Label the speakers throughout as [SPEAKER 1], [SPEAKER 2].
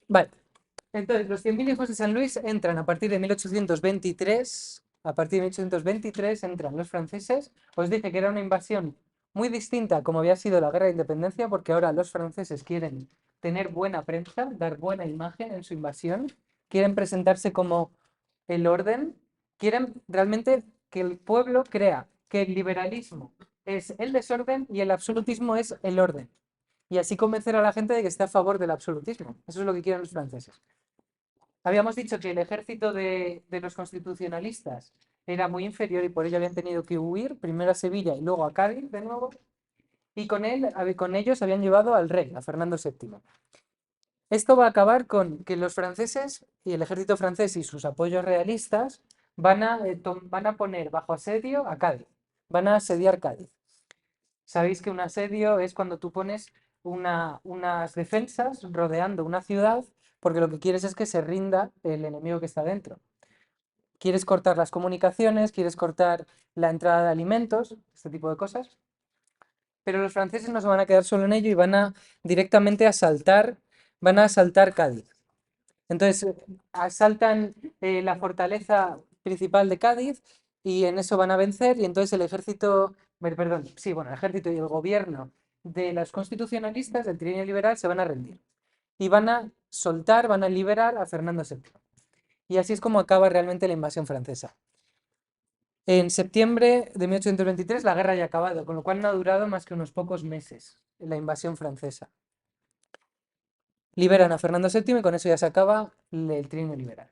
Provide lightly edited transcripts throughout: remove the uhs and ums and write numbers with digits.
[SPEAKER 1] Vale. Entonces, los 100.000 hijos de San Luis entran a partir de 1823. A partir de 1823 entran los franceses. Os dije que era una invasión muy distinta a como había sido la Guerra de Independencia, porque ahora los franceses quieren tener buena prensa, dar buena imagen en su invasión, quieren presentarse como el orden, quieren realmente que el pueblo crea que el liberalismo es el desorden y el absolutismo es el orden. Y así convencer a la gente de que esté a favor del absolutismo. Eso es lo que quieren los franceses. Habíamos dicho que el ejército de los constitucionalistas era muy inferior y por ello habían tenido que huir primero a Sevilla y luego a Cádiz de nuevo. Y con ellos habían llevado al rey, a Fernando VII. Esto va a acabar con que los franceses y el ejército francés y sus apoyos realistas van a poner bajo asedio a Cádiz. Van a asediar Cádiz. Sabéis que un asedio es cuando tú pones unas defensas rodeando una ciudad porque lo que quieres es que se rinda el enemigo que está dentro. Quieres cortar las comunicaciones, quieres cortar la entrada de alimentos, este tipo de cosas. Pero los franceses no se van a quedar solo en ello y van a asaltar Cádiz. Entonces, asaltan la fortaleza principal de Cádiz y en eso van a vencer y entonces el ejército, perdón, sí, bueno, el ejército y el gobierno de los constitucionalistas del trienio liberal se van a rendir y van a soltar, van a liberar a Fernando VII. Y así es como acaba realmente la invasión francesa. En septiembre de 1823 la guerra ya ha acabado, con lo cual no ha durado más que unos pocos meses la invasión francesa. Liberan a Fernando VII y con eso ya se acaba el trienio liberal.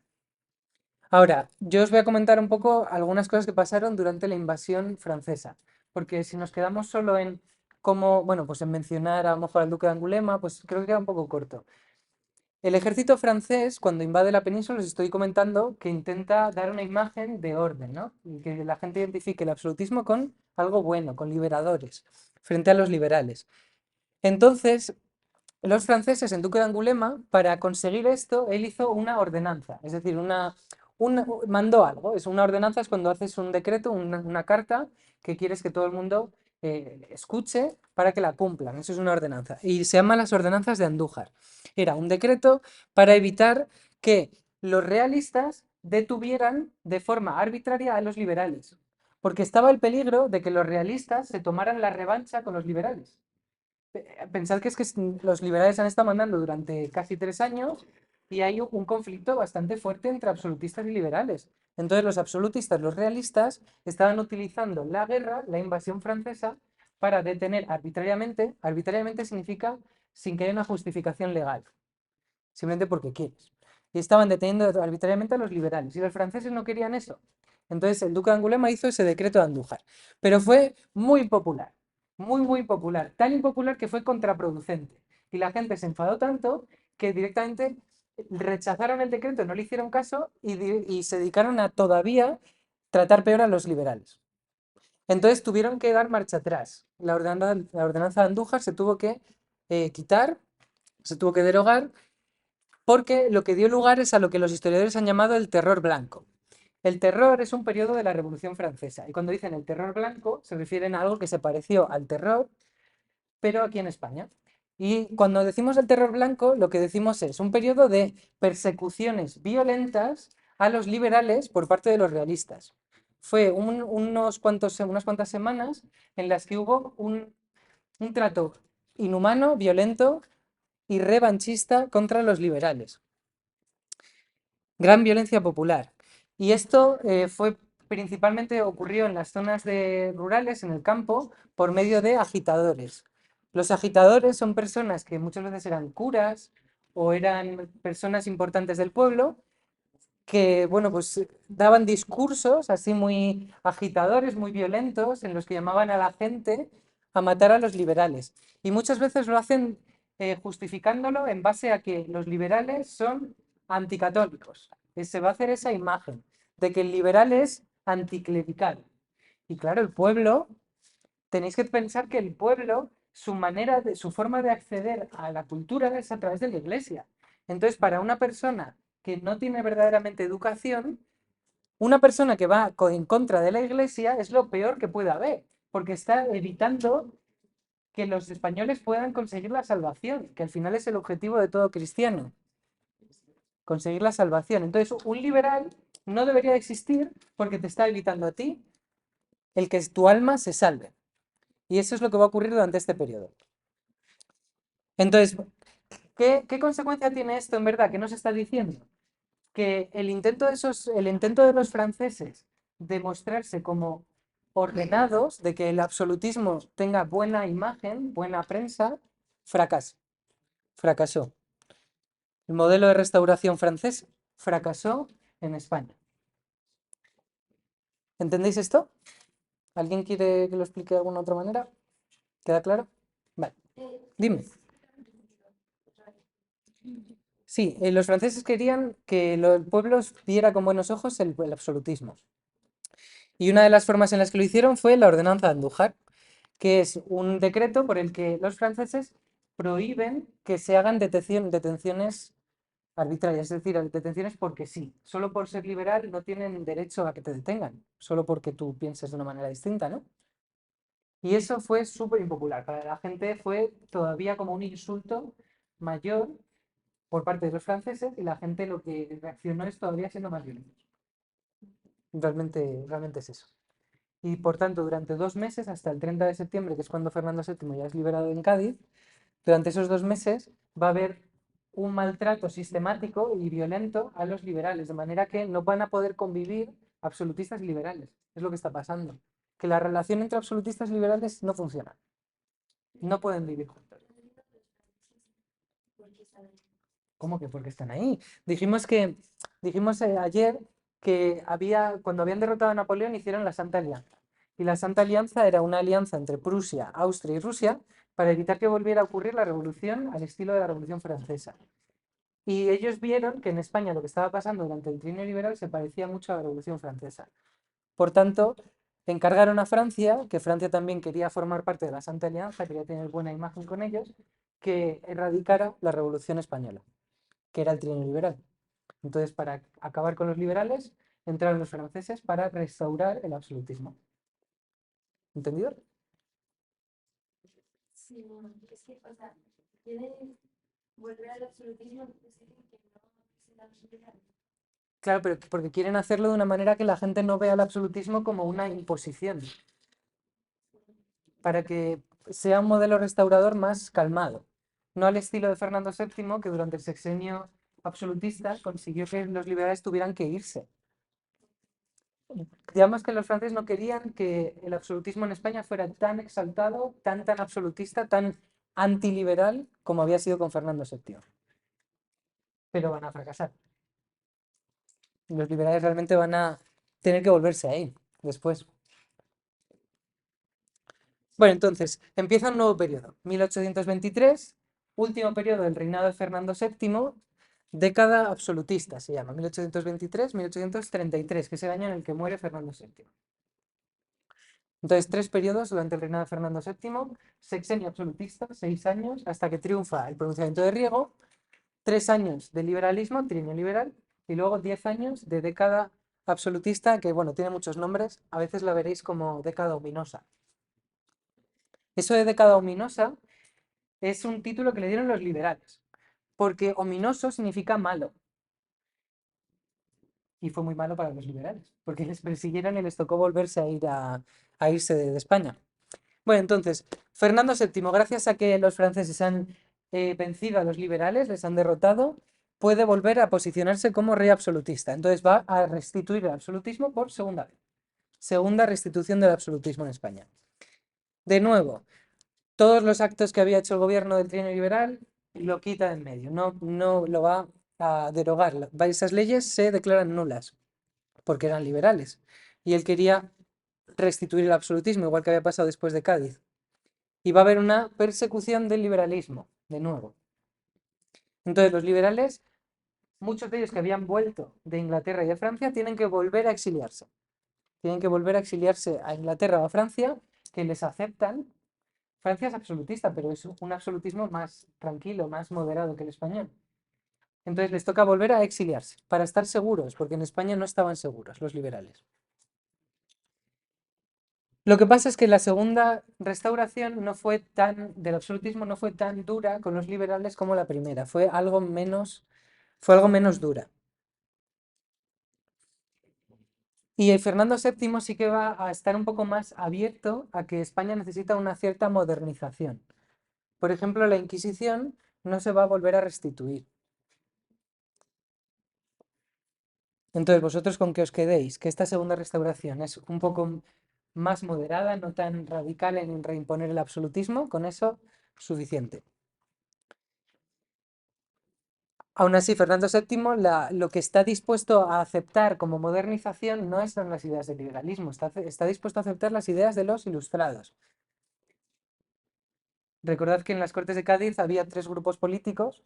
[SPEAKER 1] Ahora, yo os voy a comentar un poco algunas cosas que pasaron durante la invasión francesa, porque si nos quedamos solo en cómo, bueno, pues en mencionar a lo mejor al duque de Angulema, pues creo que queda un poco corto. El ejército francés, cuando invade la península, os estoy comentando que intenta dar una imagen de orden, ¿no? Y que la gente identifique el absolutismo con algo bueno, con liberadores, frente a los liberales. Entonces, los franceses en Duque de Angulema, para conseguir esto, él hizo una ordenanza, es decir, mandó algo. Es una ordenanza es cuando haces un decreto, una carta que quieres que todo el mundo escuche para que la cumplan. Eso es una ordenanza. Y se llaman las ordenanzas de Andújar. Era un decreto para evitar que los realistas detuvieran de forma arbitraria a los liberales, porque estaba el peligro de que los realistas se tomaran la revancha con los liberales. Pensad que es que los liberales han estado mandando durante casi 3 años y hay un conflicto bastante fuerte entre absolutistas y liberales. Entonces los absolutistas, los realistas, estaban utilizando la guerra, la invasión francesa, para detener arbitrariamente significa sin que haya una justificación legal, simplemente porque quieres. Y estaban deteniendo arbitrariamente a los liberales y los franceses no querían eso. Entonces el duque de Angulema hizo ese decreto de Andújar, pero fue muy popular, muy popular, tan impopular que fue contraproducente. Y la gente se enfadó tanto que directamente rechazaron el decreto, no le hicieron caso y se dedicaron a todavía tratar peor a los liberales. Entonces tuvieron que dar marcha atrás. La ordenanza de Andújar se tuvo que quitar, se tuvo que derogar porque lo que dio lugar es a lo que los historiadores han llamado el terror blanco. El terror es un periodo de la Revolución Francesa y cuando dicen el terror blanco se refieren a algo que se pareció al terror, pero aquí en España. Y cuando decimos el terror blanco, lo que decimos es un periodo de persecuciones violentas a los liberales por parte de los realistas. Fue unas cuantas semanas en las que hubo un trato inhumano, violento y revanchista contra los liberales. Gran violencia popular. Y esto principalmente ocurrió en las zonas rurales, en el campo, por medio de agitadores. Los agitadores son personas que muchas veces eran curas o eran personas importantes del pueblo que, bueno, pues daban discursos así muy agitadores, muy violentos, en los que llamaban a la gente a matar a los liberales. Y muchas veces lo hacen justificándolo en base a que los liberales son anticatólicos. Se va a hacer esa imagen de que el liberal es anticlerical. Y claro, el pueblo, tenéis que pensar que el pueblo, su forma de acceder a la cultura es a través de la iglesia. Entonces, para una persona que no tiene verdaderamente educación, una persona que va en contra de la iglesia es lo peor que puede haber, porque está evitando que los españoles puedan conseguir la salvación, que al final es el objetivo de todo cristiano. conseguir la salvación. Entonces, un liberal no debería de existir porque te está evitando a ti el que tu alma se salve. Y eso es lo que va a ocurrir durante este periodo. Entonces, ¿qué consecuencia tiene esto en verdad? ¿Qué nos está diciendo? Que el intento de los franceses de mostrarse como ordenados, de que el absolutismo tenga buena imagen, buena prensa, fracasó. El modelo de restauración francés fracasó en España. ¿Entendéis esto? ¿Alguien quiere que lo explique de alguna otra manera? ¿Queda claro? Vale. Dime. Sí, los franceses querían que los pueblos viera con buenos ojos el absolutismo. Y una de las formas en las que lo hicieron fue la Ordenanza de Andújar, que es un decreto por el que los franceses prohíben que se hagan detenciones arbitrarias, es decir, detenciones porque sí. Solo por ser liberal no tienen derecho a que te detengan, solo porque tú pienses de una manera distinta, ¿no? Y eso fue súper impopular. Para la gente fue todavía como un insulto mayor por parte de los franceses y la gente lo que reaccionó es todavía siendo más violento. Realmente es eso. Y por tanto, durante 2 meses, hasta el 30 de septiembre, que es cuando Fernando VII ya es liberado en Cádiz, durante esos 2 meses va a haber un maltrato sistemático y violento a los liberales, de manera que no van a poder convivir absolutistas y liberales. Es lo que está pasando. Que la relación entre absolutistas y liberales no funciona. No pueden vivir juntos. ¿Cómo que porque están ahí? Dijimos ayer que cuando habían derrotado a Napoleón hicieron la Santa Alianza. Y la Santa Alianza era una alianza entre Prusia, Austria y Rusia para evitar que volviera a ocurrir la revolución al estilo de la Revolución Francesa. Y ellos vieron que en España lo que estaba pasando durante el trienio liberal se parecía mucho a la Revolución Francesa. Por tanto, encargaron a Francia, que Francia también quería formar parte de la Santa Alianza, quería tener buena imagen con ellos, que erradicara la Revolución Española, que era el trienio liberal. Entonces, para acabar con los liberales, entraron los franceses para restaurar el absolutismo. ¿Entendido?
[SPEAKER 2] Sí, bueno, es que, o sea, quieren volver al absolutismo, es que no necesitan liberal.
[SPEAKER 1] Claro, pero porque quieren hacerlo de una manera que la gente no vea el absolutismo como una imposición, para que sea un modelo restaurador más calmado, no al estilo de Fernando VII, que durante el sexenio absolutista consiguió que los liberales tuvieran que irse. Digamos que los franceses no querían que el absolutismo en España fuera tan exaltado, tan absolutista, tan antiliberal como había sido con Fernando VII. Pero van a fracasar. Los liberales realmente van a tener que volverse ahí después. Bueno, entonces, empieza un nuevo periodo. 1823, último periodo del reinado de Fernando VII, década absolutista se llama, 1823-1833, que es el año en el que muere Fernando VII. Entonces, 3 periodos durante el reinado de Fernando VII, sexenio absolutista, 6 años, hasta que triunfa el pronunciamiento de Riego, 3 años de liberalismo, trienio liberal, y luego 10 años de década absolutista, que bueno, tiene muchos nombres, a veces la veréis como década ominosa. Eso de década ominosa es un título que le dieron los liberales, porque ominoso significa malo. Y fue muy malo para los liberales, porque les persiguieron y les tocó volverse a irse de España. Bueno, entonces, Fernando VII, gracias a que los franceses han vencido a los liberales, les han derrotado, puede volver a posicionarse como rey absolutista. Entonces va a restituir el absolutismo por segunda vez. Segunda restitución del absolutismo en España. De nuevo, todos los actos que había hecho el gobierno del trienio liberal lo quita de en medio, no lo va a derogar. Esas leyes se declaran nulas porque eran liberales. Y él quería restituir el absolutismo, igual que había pasado después de Cádiz. Y va a haber una persecución del liberalismo, de nuevo. Entonces los liberales, muchos de ellos que habían vuelto de Inglaterra y de Francia, tienen que volver a exiliarse. Tienen que volver a exiliarse a Inglaterra o a Francia, que les aceptan. Francia es absolutista, pero es un absolutismo más tranquilo, más moderado que el español. Entonces les toca volver a exiliarse para estar seguros, porque en España no estaban seguros los liberales. Lo que pasa es que la segunda restauración del absolutismo no fue tan dura con los liberales como la primera, fue algo menos fue algo menos dura. Y el Fernando VII sí que va a estar un poco más abierto a que España necesita una cierta modernización. Por ejemplo, la Inquisición no se va a volver a restituir. Entonces, ¿vosotros con qué os quedéis? Que esta segunda restauración es un poco más moderada, no tan radical en reimponer el absolutismo, con eso suficiente. Aún así, Fernando VII lo que está dispuesto a aceptar como modernización no son las ideas del liberalismo, está dispuesto a aceptar las ideas de los ilustrados. Recordad que en las Cortes de Cádiz había tres grupos políticos,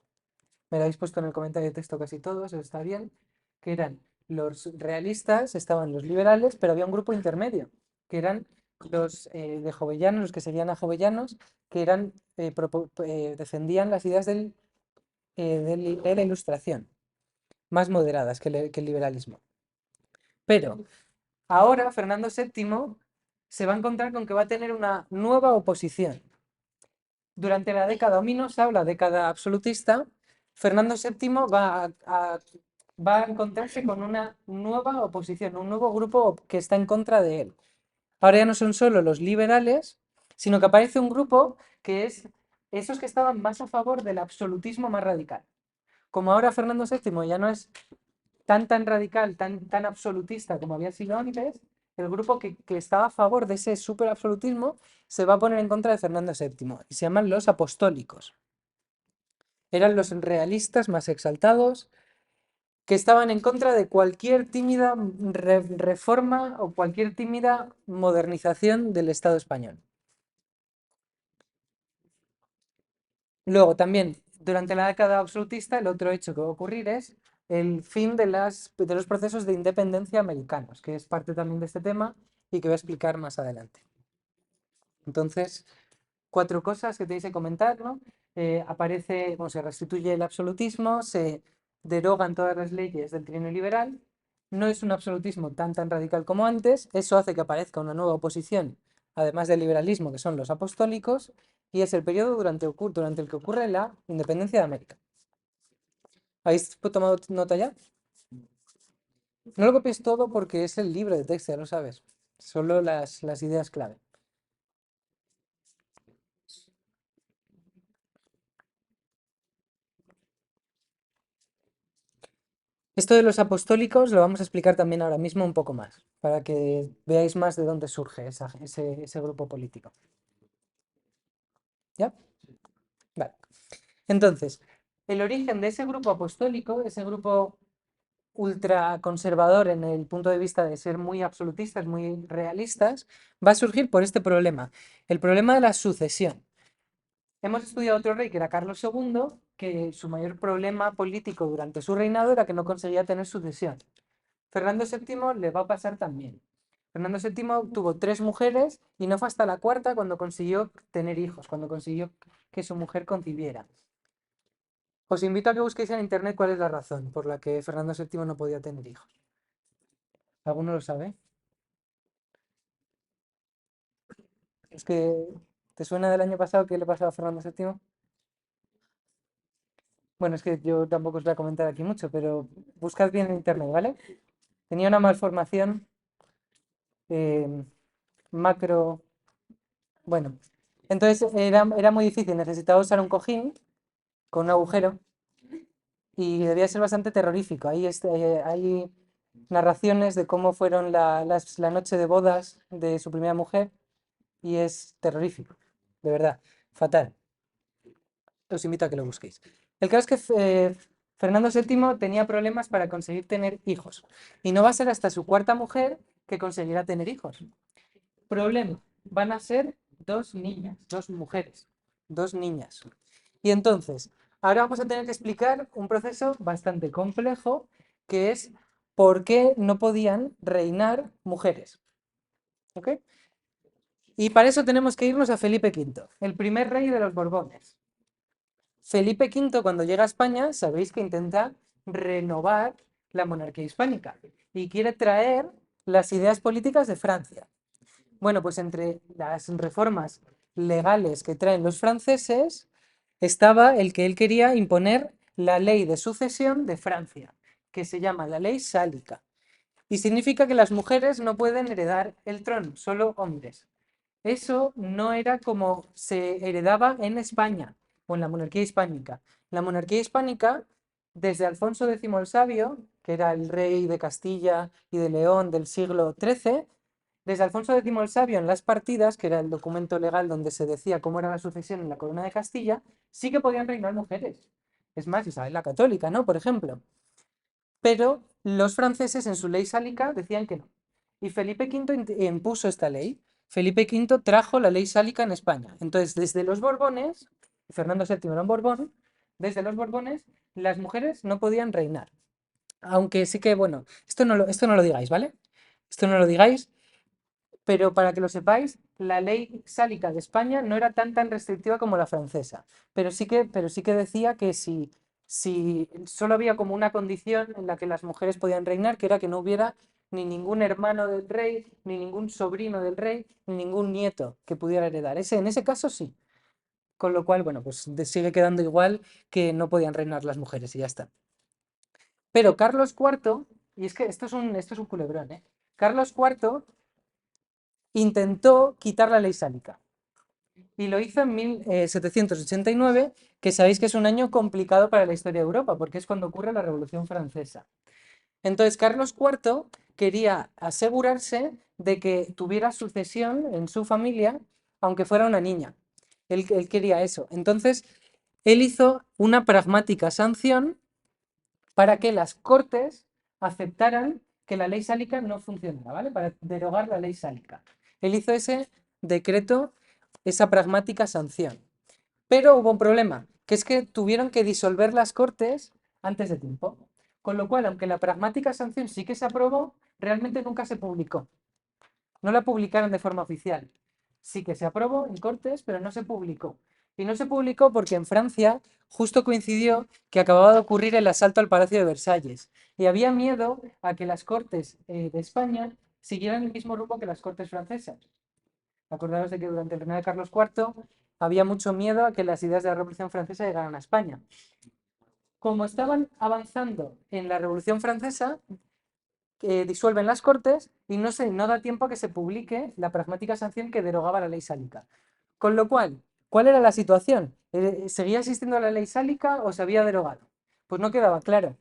[SPEAKER 1] me lo habéis puesto en el comentario de texto casi todos, eso está bien, que eran los realistas, estaban los liberales, pero había un grupo intermedio, que eran los de Jovellanos, los que seguían a Jovellanos, que defendían las ideas de la Ilustración, más moderadas que el liberalismo. Pero ahora Fernando VII se va a encontrar con que va a tener una nueva oposición. Durante la década ominosa o la década absolutista, Fernando VII va a encontrarse con una nueva oposición, un nuevo grupo que está en contra de él. Ahora ya no son solo los liberales, sino que aparece un grupo que es esos que estaban más a favor del absolutismo más radical. Como ahora Fernando VII ya no es tan radical, tan absolutista como había sido antes, el grupo que estaba a favor de ese superabsolutismo se va a poner en contra de Fernando VII y se llaman los apostólicos. Eran los realistas más exaltados que estaban en contra de cualquier tímida reforma o cualquier tímida modernización del Estado español. Luego también, durante la década absolutista, el otro hecho que va a ocurrir es el fin de los procesos de independencia americanos, que es parte también de este tema y que voy a explicar más adelante. Entonces, cuatro cosas que tenéis que comentar, ¿no? Se restituye el absolutismo, se derogan todas las leyes del trienio liberal, no es un absolutismo tan radical como antes, eso hace que aparezca una nueva oposición, además del liberalismo, que son los apostólicos, y es el periodo durante el que ocurre la independencia de América. ¿Habéis tomado nota ya? No lo copies todo porque es el libro de texto, ya lo sabes. Solo las ideas clave. Esto de los apostólicos lo vamos a explicar también ahora mismo un poco más, para que veáis más de dónde surge ese grupo político. ¿Ya? Vale. Entonces, el origen de ese grupo apostólico, ese grupo ultraconservador en el punto de vista de ser muy absolutistas, muy realistas, va a surgir por este problema, el problema de la sucesión. Hemos estudiado otro rey que era Carlos II, que su mayor problema político durante su reinado era que no conseguía tener sucesión. Fernando VII le va a pasar también. Fernando VII tuvo tres mujeres y no fue hasta la cuarta cuando consiguió tener hijos, cuando consiguió que su mujer concibiera. Os invito a que busquéis en internet cuál es la razón por la que Fernando VII no podía tener hijos. ¿Alguno lo sabe? Es que, ¿te suena del año pasado qué le pasaba a Fernando VII? Bueno, es que yo tampoco os voy a comentar aquí mucho, pero buscad bien en internet, ¿vale? Tenía una malformación eh, macro. Bueno, entonces era muy difícil, necesitaba usar un cojín con un agujero y debía ser bastante terrorífico. Hay narraciones de cómo fueron la noche de bodas de su primera mujer y es terrorífico, de verdad, fatal. Os invito a que lo busquéis. El caso es que Fernando VII tenía problemas para conseguir tener hijos y no va a ser hasta su cuarta mujer que conseguirá tener hijos. Problema, van a ser dos niñas, dos mujeres, dos niñas. Y entonces, ahora vamos a tener que explicar un proceso bastante complejo que es por qué no podían reinar mujeres. ¿Ok? Y para eso tenemos que irnos a Felipe V, el primer rey de los Borbones. Felipe V, cuando llega a España, sabéis que intenta renovar la monarquía hispánica y quiere traer las ideas políticas de Francia. Bueno, pues entre las reformas legales que traen los franceses estaba el que él quería imponer la ley de sucesión de Francia, que se llama la ley sálica. Y significa que las mujeres no pueden heredar el trono, solo hombres. Eso no era como se heredaba en España o en la monarquía hispánica. La monarquía hispánica, desde Alfonso X el Sabio, que era el rey de Castilla y de León del siglo XIII, desde Alfonso X el Sabio en las partidas, que era el documento legal donde se decía cómo era la sucesión en la corona de Castilla, sí que podían reinar mujeres. Es más, Isabel la Católica, ¿no? Por ejemplo. Pero los franceses en su ley sálica decían que no. Y Felipe V impuso esta ley. Felipe V trajo la ley sálica en España. Entonces, desde los Borbones, Fernando VII era un Borbón, desde los Borbones las mujeres no podían reinar. Aunque sí que, bueno, esto no lo digáis, ¿vale? Esto no lo digáis, pero para que lo sepáis, la ley sálica de España no era tan restrictiva como la francesa, pero sí que decía que si solo había como una condición en la que las mujeres podían reinar, que era que no hubiera ni ningún hermano del rey, ni ningún sobrino del rey, ni ningún nieto que pudiera heredar. En ese caso sí. Con lo cual, bueno, pues sigue quedando igual que no podían reinar las mujeres y ya está. Pero Carlos IV, y es que esto es un culebrón, ¿eh? Carlos IV intentó quitar la ley sálica y lo hizo en 1789, que sabéis que es un año complicado para la historia de Europa, porque es cuando ocurre la Revolución Francesa. Entonces, Carlos IV quería asegurarse de que tuviera sucesión en su familia, aunque fuera una niña. Él quería eso. Entonces, él hizo una pragmática sanción para que las Cortes aceptaran que la ley sálica no funcionara, ¿vale? Para derogar la ley sálica. Él hizo ese decreto, esa pragmática sanción. Pero hubo un problema, que es que tuvieron que disolver las Cortes antes de tiempo. Con lo cual, aunque la pragmática sanción sí que se aprobó, realmente nunca se publicó. No la publicaron de forma oficial. Sí que se aprobó en Cortes, pero no se publicó. Y no se publicó porque en Francia justo coincidió que acababa de ocurrir el asalto al Palacio de Versalles. Y había miedo a que las Cortes de España siguieran el mismo rumbo que las Cortes francesas. Acordaros de que durante el reinado de Carlos IV había mucho miedo a que las ideas de la Revolución Francesa llegaran a España. Como estaban avanzando en la Revolución Francesa, disuelven las Cortes y no da tiempo a que se publique la pragmática sanción que derogaba la ley sálica. Con lo cual, ¿cuál era la situación? ¿Seguía existiendo la ley sálica o se había derogado? Pues no quedaba claro.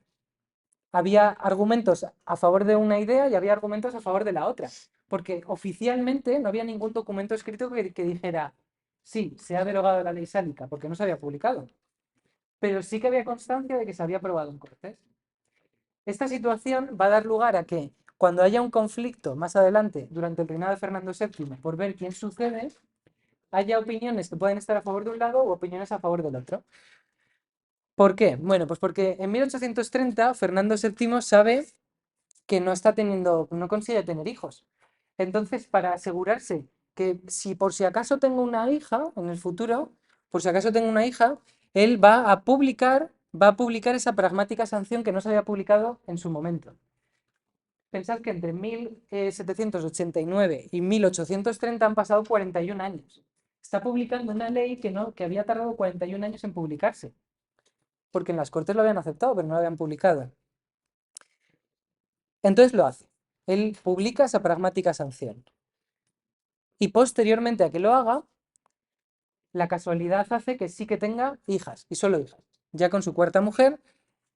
[SPEAKER 1] Había argumentos a favor de una idea y había argumentos a favor de la otra, porque oficialmente no había ningún documento escrito que dijera, sí, se ha derogado la ley sálica, porque no se había publicado, pero sí que había constancia de que se había aprobado en Cortes. Esta situación va a dar lugar a que cuando haya un conflicto más adelante, durante el reinado de Fernando VII, por ver quién sucede, haya opiniones que pueden estar a favor de un lado o opiniones a favor del otro. ¿Por qué? Bueno, pues porque en 1830 Fernando VII sabe que no consigue tener hijos. Entonces, para asegurarse que si por si acaso tengo una hija en el futuro, por si acaso tengo una hija, él va a publicar esa pragmática sanción que no se había publicado en su momento. Pensad que entre 1789 y 1830 han pasado 41 años. Está publicando una ley que había tardado 41 años en publicarse, porque en las Cortes lo habían aceptado, pero no lo habían publicado. Entonces lo hace. Él publica esa pragmática sanción. Y posteriormente a que lo haga, la casualidad hace que sí que tenga hijas, y solo hijas. Ya con su cuarta mujer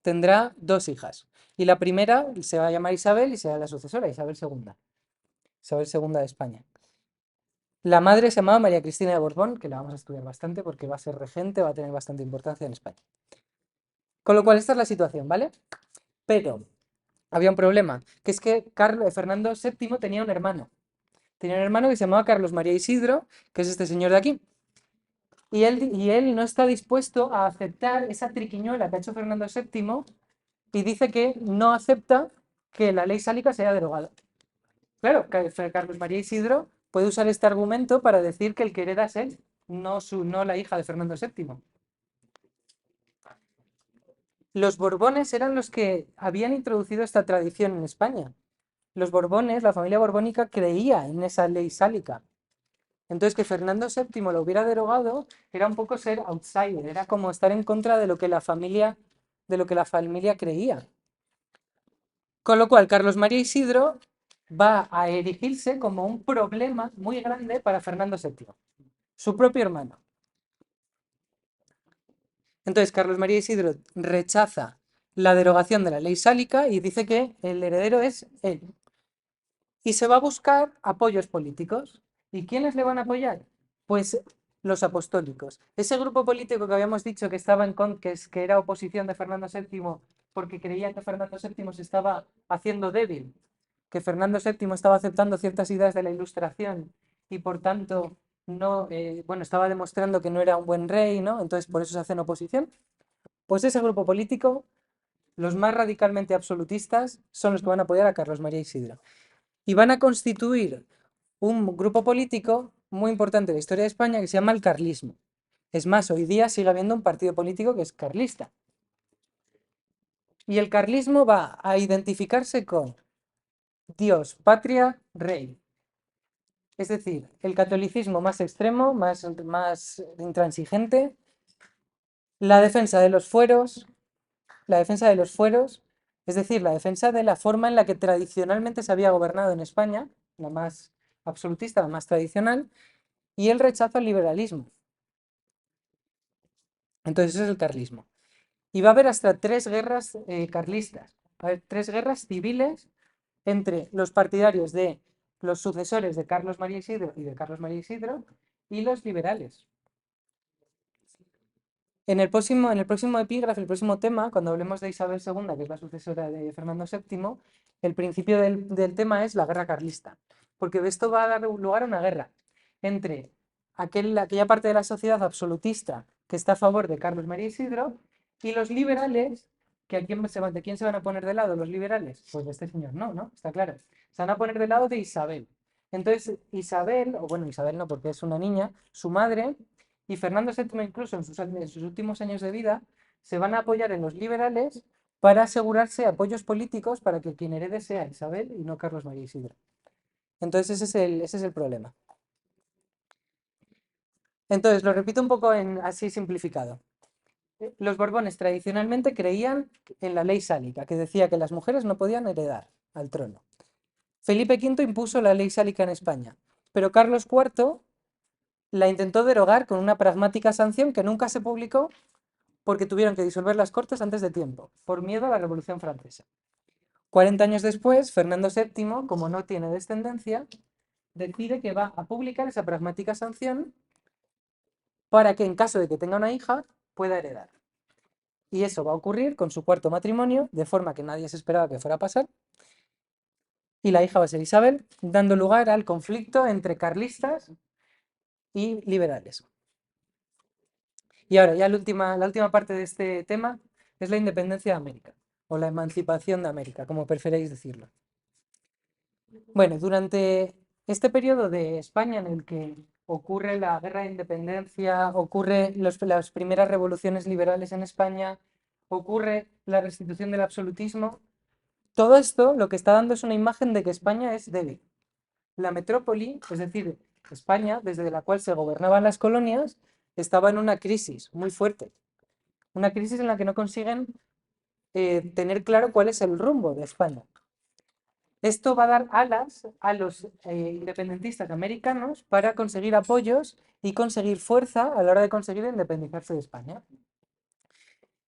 [SPEAKER 1] tendrá 2 hijas. Y la primera se va a llamar Isabel y será la sucesora, Isabel II. Isabel II de España. La madre se llamaba María Cristina de Borbón, que la vamos a estudiar bastante porque va a ser regente, va a tener bastante importancia en España. Con lo cual, esta es la situación, ¿vale? Pero había un problema, que es que Fernando VII tenía un hermano. Tenía un hermano que se llamaba Carlos María Isidro, que es este señor de aquí. Y él no está dispuesto a aceptar esa triquiñuela que ha hecho Fernando VII y dice que no acepta que la ley sálica se haya derogado. Claro, Carlos María Isidro puede usar este argumento para decir que el que hereda es él, no la hija de Fernando VII. Los Borbones eran los que habían introducido esta tradición en España. Los Borbones, la familia borbónica, creía en esa ley sálica. Entonces, que Fernando VII lo hubiera derogado era un poco ser outsider, era como estar en contra de lo que la familia de lo que la familia creía. Con lo cual, Carlos María Isidro va a erigirse como un problema muy grande para Fernando VII, su propio hermano. Entonces, Carlos María Isidro rechaza la derogación de la ley sálica y dice que el heredero es él. Y se va a buscar apoyos políticos. ¿Y quiénes le van a apoyar? Pues los apostólicos. Ese grupo político que habíamos dicho que estaba que era oposición de Fernando VII porque creía que Fernando VII se estaba haciendo débil, que Fernando VII estaba aceptando ciertas ideas de la Ilustración y por tanto no, bueno, estaba demostrando que no era un buen rey, ¿no? Entonces por eso se hacen oposición. Pues ese grupo político, los más radicalmente absolutistas, son los que van a apoyar a Carlos María Isidro. Y van a constituir un grupo político muy importante en la historia de España que se llama el carlismo. Es más, hoy día sigue habiendo un partido político que es carlista. Y el carlismo va a identificarse con Dios, patria, rey. Es decir, el catolicismo más extremo, más intransigente, la defensa de los fueros, es decir, la defensa de la forma en la que tradicionalmente se había gobernado en España, la más absolutista, la más tradicional, y el rechazo al liberalismo. Entonces ese es el carlismo. Y va a haber hasta 3 guerras carlistas. Va a haber 3 guerras civiles entre los partidarios de los sucesores de Carlos María Isidro y de Carlos María Isidro y los liberales. En el próximo epígrafe, el próximo tema, cuando hablemos de Isabel II, que es la sucesora de Fernando VII, el principio del tema es la guerra carlista, porque esto va a dar lugar a una guerra entre aquella parte de la sociedad absolutista que está a favor de Carlos María Isidro y los liberales, que ¿de quién se van a poner de lado los liberales? Pues de este señor, no, ¿no? Está claro. Se van a poner de lado de Isabel. Entonces, Isabel, o bueno, Isabel no, porque es una niña, su madre y Fernando VII, incluso en sus últimos años de vida, se van a apoyar en los liberales para asegurarse apoyos políticos para que quien herede sea Isabel y no Carlos María Isidro. Entonces ese es el problema. Entonces, lo repito un poco así simplificado. Los Borbones tradicionalmente creían en la ley sálica, que decía que las mujeres no podían heredar al trono. Felipe V impuso la ley sálica en España, pero Carlos IV la intentó derogar con una pragmática sanción que nunca se publicó porque tuvieron que disolver las Cortes antes de tiempo, por miedo a la Revolución Francesa. 40 años después, Fernando VII, como no tiene descendencia, decide que va a publicar esa pragmática sanción para que en caso de que tenga una hija, pueda heredar. Y eso va a ocurrir con su cuarto matrimonio, de forma que nadie se esperaba que fuera a pasar. Y la hija va a ser Isabel, dando lugar al conflicto entre carlistas y liberales. Y ahora, ya la última parte de este tema es la independencia de América, o la emancipación de América, como preferéis decirlo. Bueno, durante este periodo de España en el que ocurre la guerra de independencia, ocurre las primeras revoluciones liberales en España, ocurre la restitución del absolutismo, todo esto lo que está dando es una imagen de que España es débil. La metrópoli, es decir, España, desde la cual se gobernaban las colonias, estaba en una crisis muy fuerte. Una crisis en la que no consiguen tener claro cuál es el rumbo de España. Esto va a dar alas a los independentistas americanos para conseguir apoyos y conseguir fuerza a la hora de conseguir independizarse de España.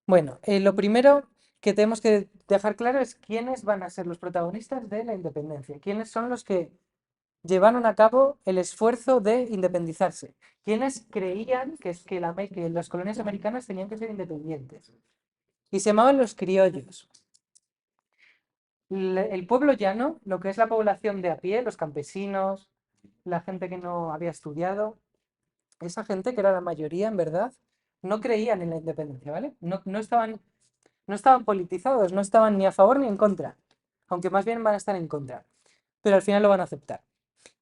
[SPEAKER 1] Bueno, lo primero que tenemos que dejar claro es quiénes van a ser los protagonistas de la independencia, quiénes son los que llevaron a cabo el esfuerzo de independizarse, quiénes creían que las colonias americanas tenían que ser independientes. Y se llamaban los criollos. El pueblo llano, lo que es la población de a pie, los campesinos, la gente que no había estudiado, esa gente que era la mayoría en verdad, no creían en la independencia, ¿vale? No estaban politizados, no estaban ni a favor ni en contra, aunque más bien van a estar en contra, pero al final lo van a aceptar.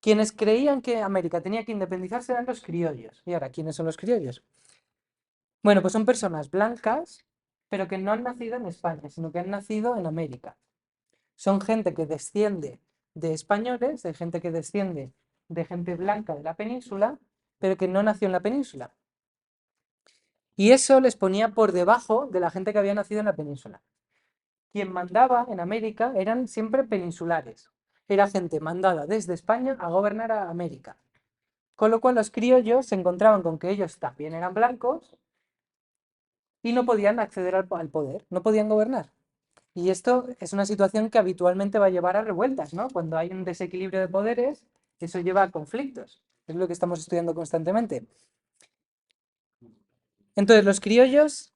[SPEAKER 1] Quienes creían que América tenía que independizarse eran los criollos. ¿Y ahora quiénes son los criollos? Bueno, pues son personas blancas, pero que no han nacido en España, sino que han nacido en América. Son gente que desciende de españoles, de gente que desciende de gente blanca de la península, pero que no nació en la península. Y eso les ponía por debajo de la gente que había nacido en la península. Quien mandaba en América eran siempre peninsulares. Era gente mandada desde España a gobernar a América. Con lo cual los criollos se encontraban con que ellos también eran blancos y no podían acceder al poder, no podían gobernar. Y esto es una situación que habitualmente va a llevar a revueltas, ¿no? Cuando hay un desequilibrio de poderes, eso lleva a conflictos. Es lo que estamos estudiando constantemente. Entonces, los criollos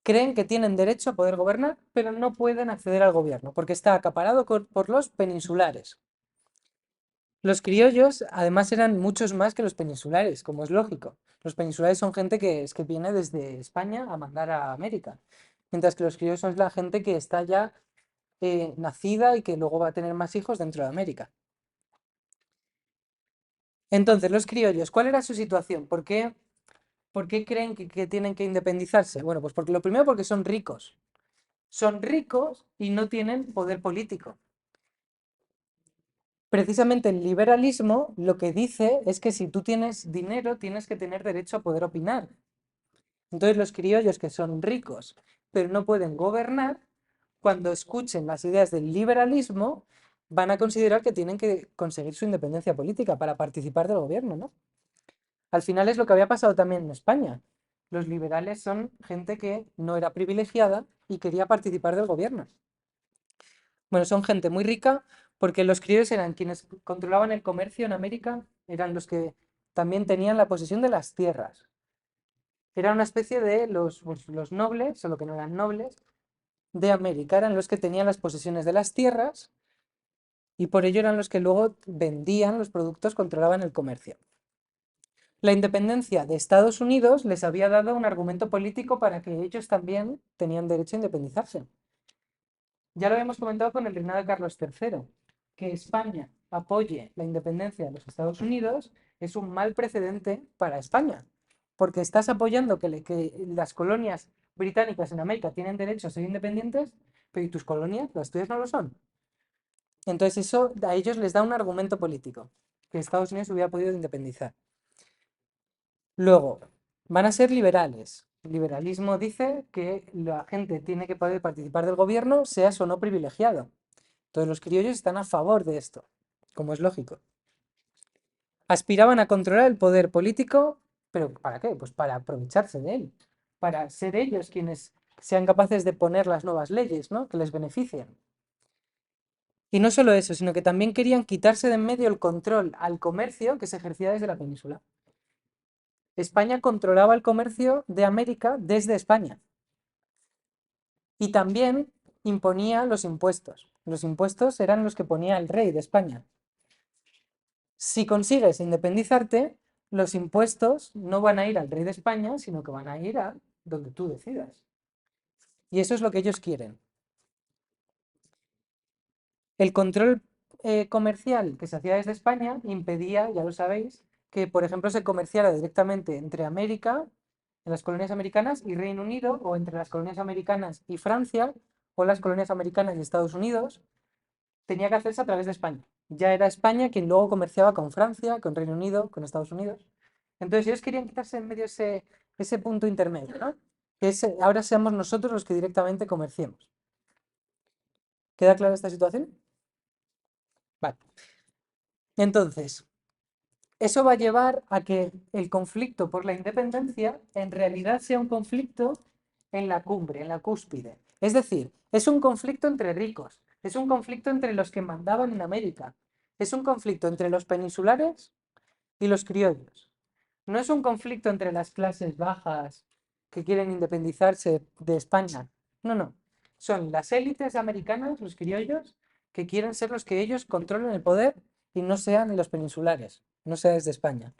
[SPEAKER 1] creen que tienen derecho a poder gobernar, pero no pueden acceder al gobierno, porque está acaparado por los peninsulares. Los criollos, además, eran muchos más que los peninsulares, como es lógico. Los peninsulares son gente es que viene desde España a mandar a América, mientras que los criollos son la gente que está ya nacida y que luego va a tener más hijos dentro de América. Entonces, los criollos, ¿cuál era su situación? ¿Por qué creen que tienen que independizarse? Bueno, pues porque lo primero porque son ricos. Son ricos y no tienen poder político. Precisamente el liberalismo lo que dice es que si tú tienes dinero tienes que tener derecho a poder opinar. Entonces los criollos que son ricos pero no pueden gobernar, cuando escuchen las ideas del liberalismo van a considerar que tienen que conseguir su independencia política para participar del gobierno, ¿no? Al final es lo que había pasado también en España. Los liberales son gente que no era privilegiada y quería participar del gobierno. Bueno, son gente muy rica porque los criollos eran quienes controlaban el comercio en América, eran los que también tenían la posesión de las tierras. Era una especie de los nobles, solo que no eran nobles, de América, eran los que tenían las posesiones de las tierras y por ello eran los que luego vendían los productos, controlaban el comercio. La independencia de Estados Unidos les había dado un argumento político para que ellos también tenían derecho a independizarse. Ya lo habíamos comentado con el reinado de Carlos III, que España apoye la independencia de los Estados Unidos es un mal precedente para España, porque estás apoyando que las colonias británicas en América tienen derecho a ser independientes, pero ¿y tus colonias? Las tuyas no lo son. Entonces eso a ellos les da un argumento político, que Estados Unidos hubiera podido independizar. Luego, van a ser liberales. El liberalismo dice que la gente tiene que poder participar del gobierno, seas o no privilegiado. Entonces los criollos están a favor de esto, como es lógico. Aspiraban a controlar el poder político, pero ¿para qué? Pues para aprovecharse de él, para ser ellos quienes sean capaces de poner las nuevas leyes, ¿no? Que les beneficien. Y no solo eso, sino que también querían quitarse de en medio el control al comercio que se ejercía desde la península. España controlaba el comercio de América desde España y también imponía los impuestos. Los impuestos eran los que ponía el rey de España. Si consigues independizarte, los impuestos no van a ir al rey de España, sino que van a ir a donde tú decidas. Y eso es lo que ellos quieren. El control comercial que se hacía desde España impedía, ya lo sabéis, que por ejemplo se comerciara directamente entre América, en las colonias americanas, y Reino Unido, o entre las colonias americanas y Francia, o las colonias americanas y Estados Unidos. Tenía que hacerse a través de España. Ya era España quien luego comerciaba con Francia, con Reino Unido, con Estados Unidos. Entonces ellos querían quitarse en medio ese punto intermedio, ¿no? Que ahora seamos nosotros los que directamente comerciemos. ¿Queda clara esta situación? Vale. Entonces, eso va a llevar a que el conflicto por la independencia en realidad sea un conflicto en la cumbre, en la cúspide. Es decir, es un conflicto entre ricos, es un conflicto entre los que mandaban en América, es un conflicto entre los peninsulares y los criollos. No es un conflicto entre las clases bajas que quieren independizarse de España. No, no. Son las élites americanas, los criollos, que quieren ser los que ellos controlen el poder y no sean los peninsulares, no sea desde España.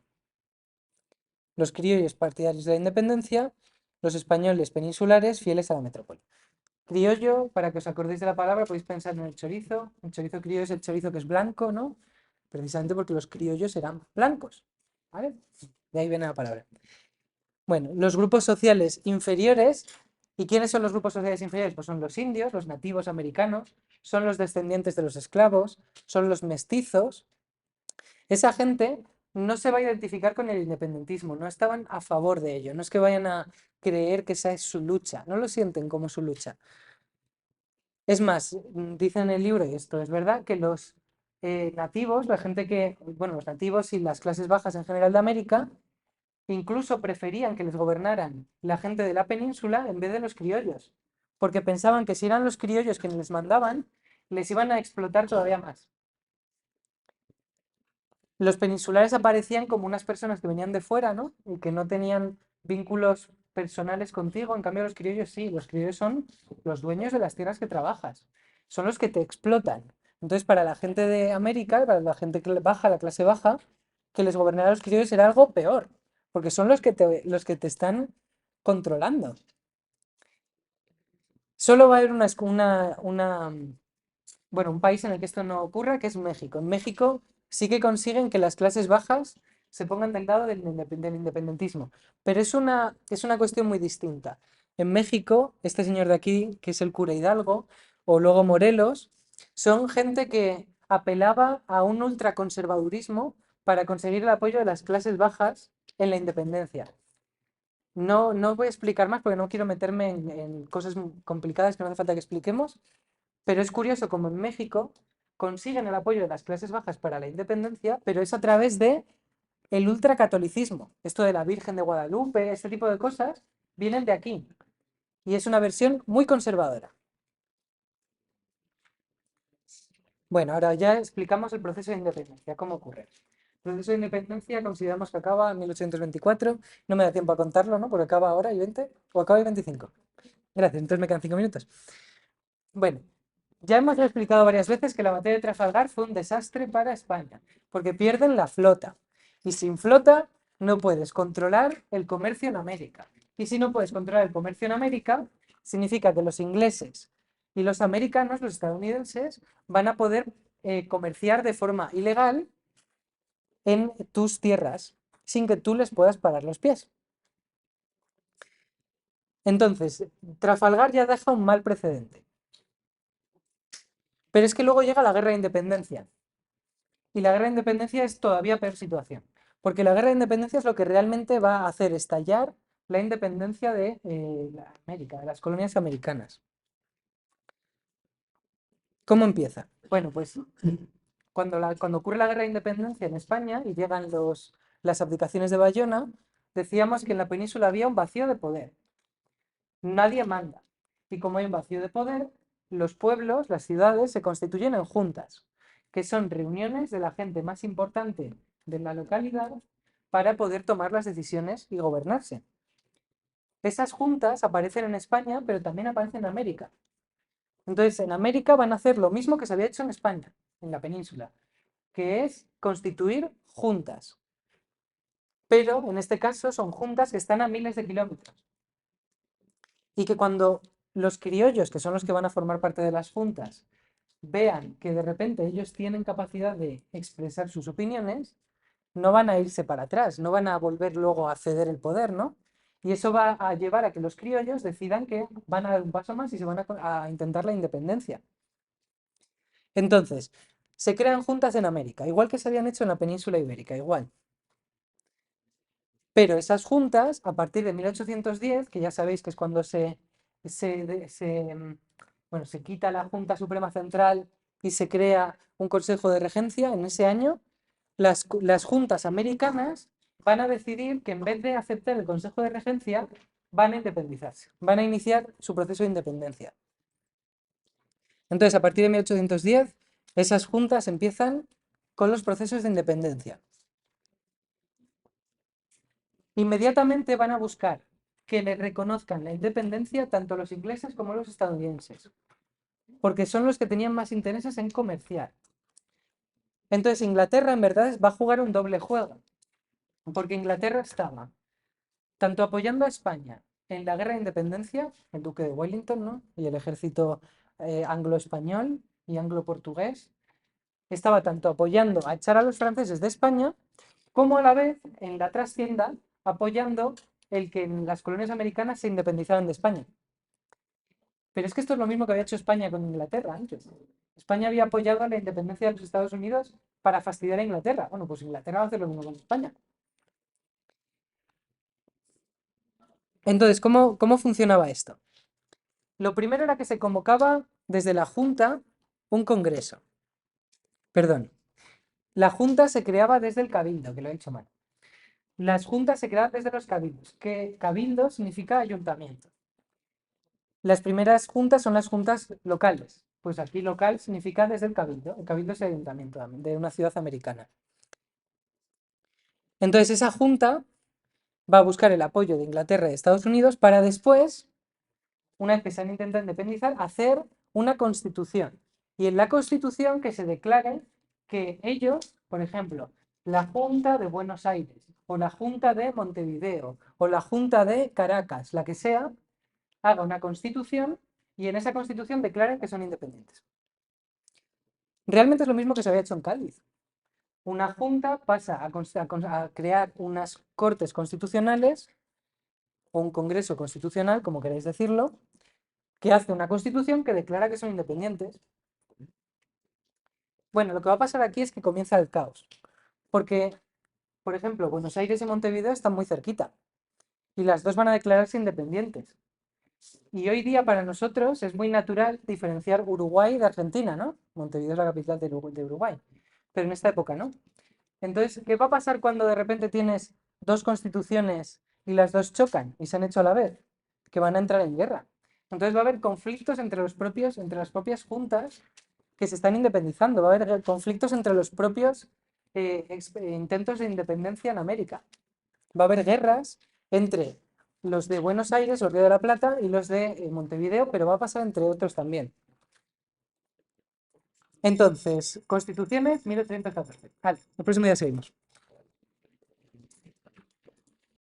[SPEAKER 1] Los criollos partidarios de la independencia, los españoles peninsulares fieles a la metrópoli. Criollo, para que os acordéis de la palabra, podéis pensar en el chorizo. El chorizo criollo es el chorizo que es blanco, ¿no? Precisamente porque los criollos eran blancos. ¿Vale? De ahí viene la palabra. Bueno, los grupos sociales inferiores. ¿Y quiénes son los grupos sociales inferiores? Pues son los indios, los nativos americanos, son los descendientes de los esclavos, son los mestizos. Esa gente no se va a identificar con el independentismo, no estaban a favor de ello, no es que vayan a creer que esa es su lucha, no lo sienten como su lucha. Es más, dice en el libro, y esto es verdad, que los nativos, la gente que, bueno, los nativos y las clases bajas en general de América, incluso preferían que les gobernaran la gente de la península en vez de los criollos, porque pensaban que si eran los criollos quienes les mandaban, les iban a explotar todavía más. Los peninsulares aparecían como unas personas que venían de fuera, ¿no? Y que no tenían vínculos personales contigo. En cambio, los criollos sí, los criollos son los dueños de las tierras que trabajas. Son los que te explotan. Entonces, para la gente de América, para la gente que baja, la clase baja, que les gobernara a los criollos era algo peor, porque son los que te están controlando. Solo va a haber bueno, un país en el que esto no ocurra, que es México. En México sí que consiguen que las clases bajas se pongan del lado del independentismo, pero es una cuestión muy distinta. En México, este señor de aquí, que es el cura Hidalgo, o luego Morelos, son gente que apelaba a un ultraconservadurismo para conseguir el apoyo de las clases bajas en la independencia. No, no voy a explicar más porque no quiero meterme en cosas complicadas que no hace falta que expliquemos, pero es curioso como en México consiguen el apoyo de las clases bajas para la independencia, pero es a través de el ultracatolicismo. Esto de la Virgen de Guadalupe, este tipo de cosas, vienen de aquí. Y es una versión muy conservadora. Bueno, ahora ya explicamos el proceso de independencia, cómo ocurre. El proceso de independencia consideramos que acaba en 1824. No me da tiempo a contarlo, ¿no? Porque acaba ahora y 20, o acaba y 25. Gracias, entonces me quedan 5 minutos. Bueno, ya hemos explicado varias veces que la batalla de Trafalgar fue un desastre para España, porque pierden la flota. Y sin flota no puedes controlar el comercio en América. Y si no puedes controlar el comercio en América, significa que los ingleses y los americanos, los estadounidenses, van a poder comerciar de forma ilegal en tus tierras, sin que tú les puedas parar los pies. Entonces, Trafalgar ya deja un mal precedente. Pero es que luego llega la guerra de independencia. Y la guerra de independencia es todavía peor situación. Porque la guerra de independencia es lo que realmente va a hacer estallar la independencia de la América, de las colonias americanas. ¿Cómo empieza? Bueno, pues cuando ocurre la guerra de independencia en España y llegan las abdicaciones de Bayona, decíamos que en la península había un vacío de poder. Nadie manda. Y como hay un vacío de poder, los pueblos, las ciudades, se constituyen en juntas, que son reuniones de la gente más importante de la localidad para poder tomar las decisiones y gobernarse. Esas juntas aparecen en España, pero también aparecen en América. Entonces, en América van a hacer lo mismo que se había hecho en España, en la península, que es constituir juntas. Pero en este caso son juntas que están a miles de kilómetros. Y que cuando los criollos, que son los que van a formar parte de las juntas, vean que de repente ellos tienen capacidad de expresar sus opiniones, no van a irse para atrás, no van a volver luego a ceder el poder, ¿no? Y eso va a llevar a que los criollos decidan que van a dar un paso más y se van a intentar la independencia. Entonces, se crean juntas en América, igual que se habían hecho en la península ibérica, igual. Pero esas juntas, a partir de 1810, que ya sabéis que es cuando bueno, se quita la Junta Suprema Central y se crea un Consejo de Regencia, en ese año, las juntas americanas van a decidir que en vez de aceptar el Consejo de Regencia, van a independizarse, van a iniciar su proceso de independencia. Entonces, a partir de 1810, esas juntas empiezan con los procesos de independencia. Inmediatamente van a buscar que le reconozcan la independencia tanto los ingleses como los estadounidenses, porque son los que tenían más intereses en comerciar. Entonces Inglaterra en verdad va a jugar un doble juego, porque Inglaterra estaba tanto apoyando a España en la guerra de independencia, el duque de Wellington, ¿no? Y el ejército anglo-español y anglo-portugués, estaba tanto apoyando a echar a los franceses de España, como a la vez en la trastienda apoyando el que las colonias americanas se independizaran de España. Pero es que esto es lo mismo que había hecho España con Inglaterra antes. España había apoyado la independencia de los Estados Unidos para fastidiar a Inglaterra. Bueno, pues Inglaterra va a hacer lo mismo con España. Entonces, ¿cómo funcionaba esto? Lo primero era que se convocaba desde la Junta un congreso. Perdón, la Junta se creaba desde el Cabildo, que lo he dicho mal. Las juntas se creaban desde los cabildos, que cabildo significa ayuntamiento. Las primeras juntas son las juntas locales. Pues aquí local significa desde el cabildo. El cabildo es el ayuntamiento también, de una ciudad americana. Entonces esa junta va a buscar el apoyo de Inglaterra y de Estados Unidos para después, una vez que se han intentado independizar, hacer una constitución. Y en la constitución que se declare que ellos, por ejemplo, la Junta de Buenos Aires, o la Junta de Montevideo, o la Junta de Caracas, la que sea, haga una constitución y en esa constitución declaren que son independientes. Realmente es lo mismo que se había hecho en Cádiz. Una junta pasa a crear unas cortes constitucionales o un congreso constitucional, como queráis decirlo, que hace una constitución que declara que son independientes. Bueno, lo que va a pasar aquí es que comienza el caos, porque, por ejemplo, Buenos Aires y Montevideo están muy cerquita y las dos van a declararse independientes. Y hoy día para nosotros es muy natural diferenciar Uruguay de Argentina, ¿no? Montevideo es la capital de Uruguay, pero en esta época no. Entonces, ¿qué va a pasar cuando de repente tienes dos constituciones y las dos chocan y se han hecho a la vez? Que van a entrar en guerra. Entonces va a haber conflictos entre entre las propias juntas que se están independizando. Va a haber conflictos entre los propios intentos de independencia en América. Va a haber guerras entre los de Buenos Aires, los Río de la Plata y los de Montevideo, pero va a pasar entre otros también. Entonces, constituciones 1814. Vale, el próximo día seguimos.